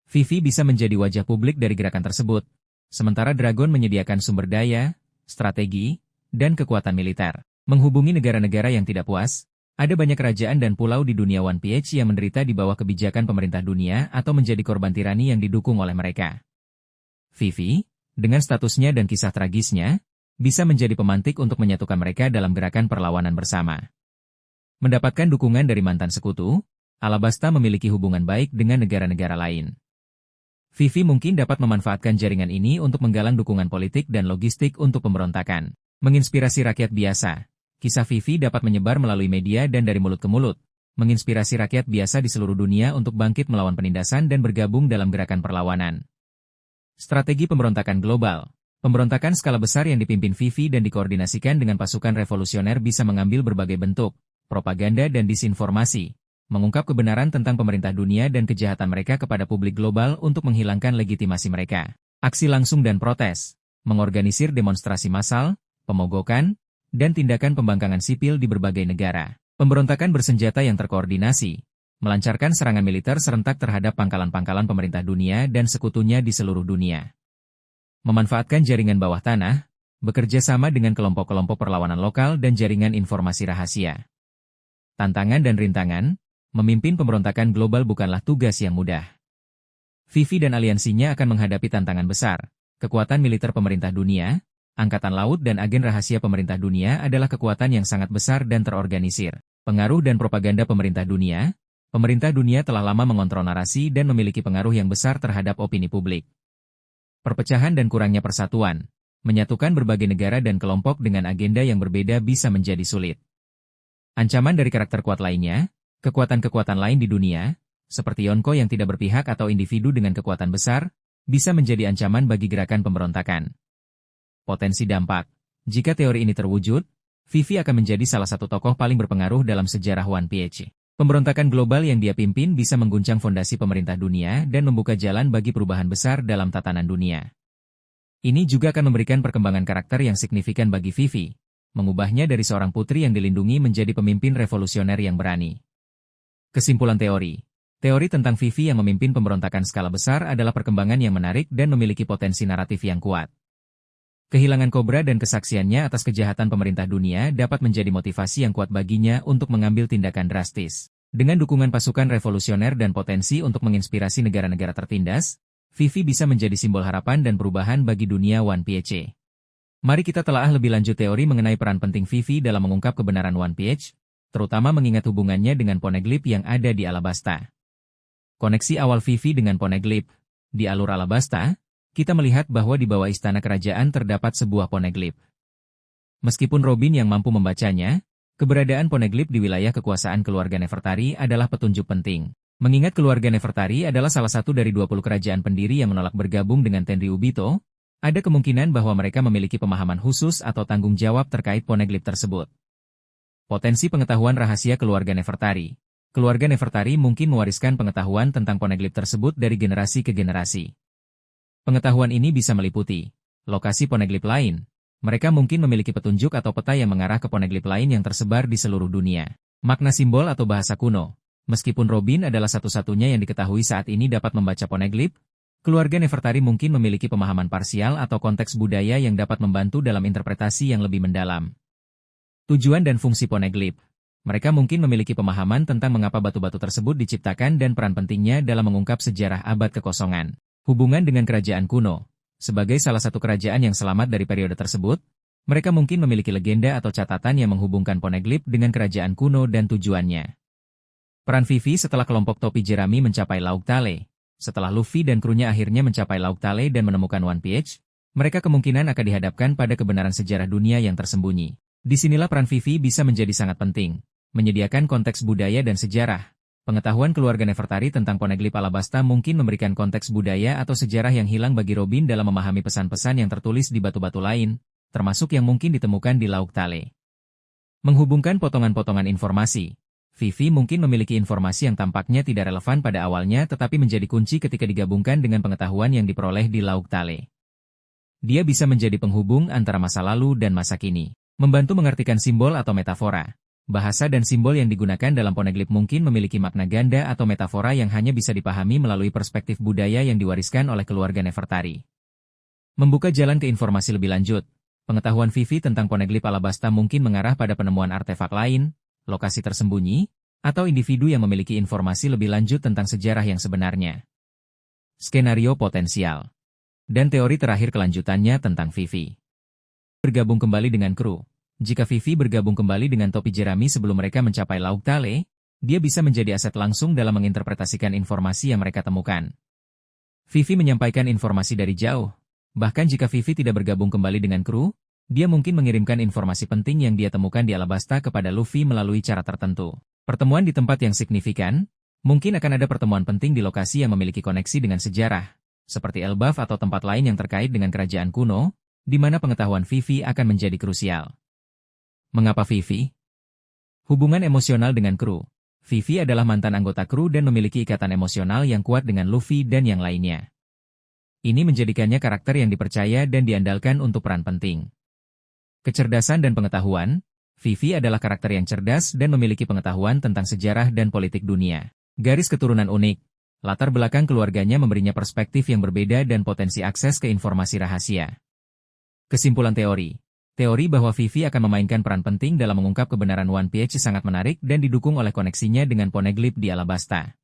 [SPEAKER 1] Vivi bisa menjadi wajah publik dari gerakan tersebut, sementara Dragon menyediakan sumber daya, strategi, dan kekuatan militer. Menghubungi negara-negara yang tidak puas, ada banyak kerajaan dan pulau di dunia One Piece yang menderita di bawah kebijakan pemerintah dunia atau menjadi korban tirani yang didukung oleh mereka. Vivi, dengan statusnya dan kisah tragisnya, bisa menjadi pemantik untuk menyatukan mereka dalam gerakan perlawanan bersama. Mendapatkan dukungan dari mantan sekutu, Alabasta memiliki hubungan baik dengan negara-negara lain. Vivi mungkin dapat memanfaatkan jaringan ini untuk menggalang dukungan politik dan logistik untuk pemberontakan. Menginspirasi rakyat biasa. Kisah Vivi dapat menyebar melalui media dan dari mulut ke mulut, menginspirasi rakyat biasa di seluruh dunia untuk bangkit melawan penindasan dan bergabung dalam gerakan perlawanan. Strategi pemberontakan global. Pemberontakan skala besar yang dipimpin Vivi dan dikoordinasikan dengan pasukan revolusioner bisa mengambil berbagai bentuk, propaganda dan disinformasi, mengungkap kebenaran tentang pemerintah dunia dan kejahatan mereka kepada publik global untuk menghilangkan legitimasi mereka. Aksi langsung dan protes, mengorganisir demonstrasi massal, pemogokan, dan tindakan pembangkangan sipil di berbagai negara. Pemberontakan bersenjata yang terkoordinasi, melancarkan serangan militer serentak terhadap pangkalan-pangkalan pemerintah dunia dan sekutunya di seluruh dunia. Memanfaatkan jaringan bawah tanah, bekerja sama dengan kelompok-kelompok perlawanan lokal dan jaringan informasi rahasia. Tantangan dan rintangan, memimpin pemberontakan global bukanlah tugas yang mudah. Vivi dan aliansinya akan menghadapi tantangan besar. Kekuatan militer pemerintah dunia, angkatan laut dan agen rahasia pemerintah dunia adalah kekuatan yang sangat besar dan terorganisir. Pengaruh dan propaganda pemerintah dunia telah lama mengontrol narasi dan memiliki pengaruh yang besar terhadap opini publik. Perpecahan dan kurangnya persatuan, menyatukan berbagai negara dan kelompok dengan agenda yang berbeda bisa menjadi sulit. Ancaman dari karakter kuat lainnya, kekuatan-kekuatan lain di dunia, seperti Yonko yang tidak berpihak atau individu dengan kekuatan besar, bisa menjadi ancaman bagi gerakan pemberontakan. Potensi dampak. Jika teori ini terwujud, Vivi akan menjadi salah satu tokoh paling berpengaruh dalam sejarah One Piece. Pemberontakan global yang dia pimpin bisa mengguncang fondasi pemerintah dunia dan membuka jalan bagi perubahan besar dalam tatanan dunia. Ini juga akan memberikan perkembangan karakter yang signifikan bagi Vivi, mengubahnya dari seorang putri yang dilindungi menjadi pemimpin revolusioner yang berani. Kesimpulan teori. Teori tentang Vivi yang memimpin pemberontakan skala besar adalah perkembangan yang menarik dan memiliki potensi naratif yang kuat. Kehilangan Cobra dan kesaksiannya atas kejahatan pemerintah dunia dapat menjadi motivasi yang kuat baginya untuk mengambil tindakan drastis. Dengan dukungan pasukan revolusioner dan potensi untuk menginspirasi negara-negara tertindas, Vivi bisa menjadi simbol harapan dan perubahan bagi dunia One Piece. Mari kita telaah lebih lanjut teori mengenai peran penting Vivi dalam mengungkap kebenaran One Piece, terutama mengingat hubungannya dengan Poneglyph yang ada di Alabasta. Koneksi awal Vivi dengan Poneglyph. Di alur Alabasta, kita melihat bahwa di bawah istana kerajaan terdapat sebuah Poneglyph. Meskipun Robin yang mampu membacanya, keberadaan Poneglyph di wilayah kekuasaan keluarga Nefertari adalah petunjuk penting. Mengingat keluarga Nefertari adalah salah satu dari 20 kerajaan pendiri yang menolak bergabung dengan Tenryubito, ada kemungkinan bahwa mereka memiliki pemahaman khusus atau tanggung jawab terkait Poneglyph tersebut. Potensi pengetahuan rahasia keluarga Nefertari. Keluarga Nefertari mungkin mewariskan pengetahuan tentang poneglyph tersebut dari generasi ke generasi. Pengetahuan ini bisa meliputi lokasi poneglyph lain. Mereka mungkin memiliki petunjuk atau peta yang mengarah ke poneglyph lain yang tersebar di seluruh dunia. Makna simbol atau bahasa kuno. Meskipun Robin adalah satu-satunya yang diketahui saat ini dapat membaca poneglyph, keluarga Nefertari mungkin memiliki pemahaman parsial atau konteks budaya yang dapat membantu dalam interpretasi yang lebih mendalam. Tujuan dan fungsi poneglyph. Mereka mungkin memiliki pemahaman tentang mengapa batu-batu tersebut diciptakan dan peran pentingnya dalam mengungkap sejarah abad kekosongan. Hubungan dengan kerajaan kuno. Sebagai salah satu kerajaan yang selamat dari periode tersebut, mereka mungkin memiliki legenda atau catatan yang menghubungkan poneglyph dengan kerajaan kuno dan tujuannya. Peran Vivi setelah kelompok topi jerami mencapai Laut Tale. Setelah Luffy dan krunya akhirnya mencapai Laut Tale dan menemukan One Piece, mereka kemungkinan akan dihadapkan pada kebenaran sejarah dunia yang tersembunyi. Disinilah peran Vivi bisa menjadi sangat penting, menyediakan konteks budaya dan sejarah. Pengetahuan keluarga Nefertari tentang poneglyph Alabasta mungkin memberikan konteks budaya atau sejarah yang hilang bagi Robin dalam memahami pesan-pesan yang tertulis di batu-batu lain, termasuk yang mungkin ditemukan di Laut Tale. Menghubungkan potongan-potongan informasi. Vivi mungkin memiliki informasi yang tampaknya tidak relevan pada awalnya tetapi menjadi kunci ketika digabungkan dengan pengetahuan yang diperoleh di Laut Tale. Dia bisa menjadi penghubung antara masa lalu dan masa kini. Membantu mengartikan simbol atau metafora. Bahasa dan simbol yang digunakan dalam poneglyph mungkin memiliki makna ganda atau metafora yang hanya bisa dipahami melalui perspektif budaya yang diwariskan oleh keluarga Nefertari. Membuka jalan ke informasi lebih lanjut. Pengetahuan Vivi tentang poneglyph Alabasta mungkin mengarah pada penemuan artefak lain, lokasi tersembunyi, atau individu yang memiliki informasi lebih lanjut tentang sejarah yang sebenarnya. Skenario potensial. Dan teori terakhir kelanjutannya tentang Vivi. Bergabung kembali dengan kru. Jika Vivi bergabung kembali dengan topi jerami sebelum mereka mencapai Laut Tale, dia bisa menjadi aset langsung dalam menginterpretasikan informasi yang mereka temukan. Vivi menyampaikan informasi dari jauh. Bahkan jika Vivi tidak bergabung kembali dengan kru, dia mungkin mengirimkan informasi penting yang dia temukan di Alabasta kepada Luffy melalui cara tertentu. Pertemuan di tempat yang signifikan, mungkin akan ada pertemuan penting di lokasi yang memiliki koneksi dengan sejarah, seperti Elbaf atau tempat lain yang terkait dengan kerajaan kuno, di mana pengetahuan Vivi akan menjadi krusial. Mengapa Vivi? Hubungan emosional dengan kru. Vivi adalah mantan anggota kru dan memiliki ikatan emosional yang kuat dengan Luffy dan yang lainnya. Ini menjadikannya karakter yang dipercaya dan diandalkan untuk peran penting. Kecerdasan dan pengetahuan. Vivi adalah karakter yang cerdas dan memiliki pengetahuan tentang sejarah dan politik dunia. Garis keturunan unik. Latar belakang keluarganya memberinya perspektif yang berbeda dan potensi akses ke informasi rahasia. Kesimpulan teori. Teori bahwa Vivi akan memainkan peran penting dalam mengungkap kebenaran One Piece sangat menarik dan didukung oleh koneksinya dengan poneglyph di Alabasta.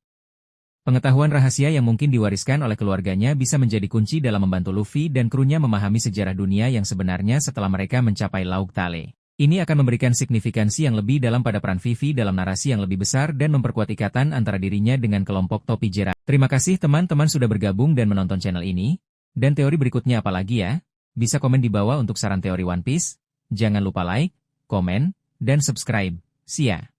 [SPEAKER 1] Pengetahuan rahasia yang mungkin diwariskan oleh keluarganya bisa menjadi kunci dalam membantu Luffy dan krunya memahami sejarah dunia yang sebenarnya setelah mereka mencapai Laut Tale. Ini akan memberikan signifikansi yang lebih dalam pada peran Vivi dalam narasi yang lebih besar dan memperkuat ikatan antara dirinya dengan kelompok topi jerami. Terima kasih teman-teman sudah bergabung dan menonton channel ini. Dan teori berikutnya apa lagi ya? Bisa komen di bawah untuk saran teori One Piece. Jangan lupa like, komen, dan subscribe. See ya!